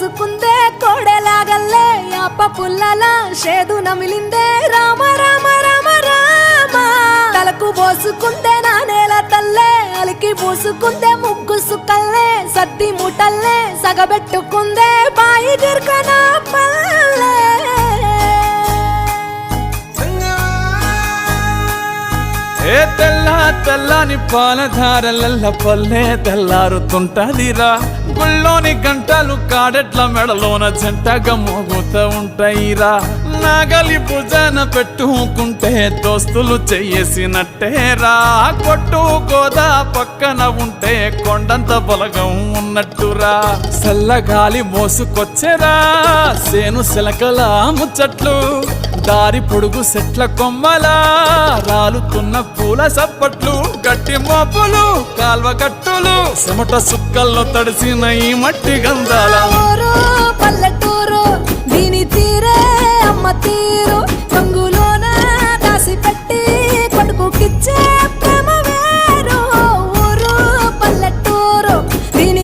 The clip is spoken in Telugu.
పోసుకుందే కోడెలాగల్లే యాప పుల్లలా షేదు నమిలిందే రామ రామ రామ రామ తలకు పోసుకుందే నా నేల తల్లే అలికి పూసుకుందే ముగ్గు సుక్కల్లే సద్ది ముటల్లే సగబెట్టుకుందే బాయి గిర్కన పల్లె ఏ తెల్ల తెల్లని పాలధారలల్ల పల్లె తెల్లారుతుంటదిరా గుళ్ళోని గంటలు కాడెట్ల మెడలోన జంటగా మోగుతూ ఉంటాయిరా నాగలి భుజాన పెట్టుకుంటే దోస్తులు చెయ్యేసినట్టేరా కొట్టు గోదా పక్కన ఉంటే కొండంత బలగం ఉన్నట్టురా చల్లగాలి మోసుకొచ్చెరా సేను శిలకల ముచ్చట్లు దారి పొడుగు సెట్ల కొమ్మలా రాలుతున్న పూల సప్పట్లు గట్టి మోపులు కాల్వ కట్టులు చెమట సుక్కల్లో తడిసిన ఈ మట్టి గంధాల పల్లెటూరు దీని తీరే అమ్మ తీరు రంగులోన దాసి పెట్టి కొడుకుకిచ్చే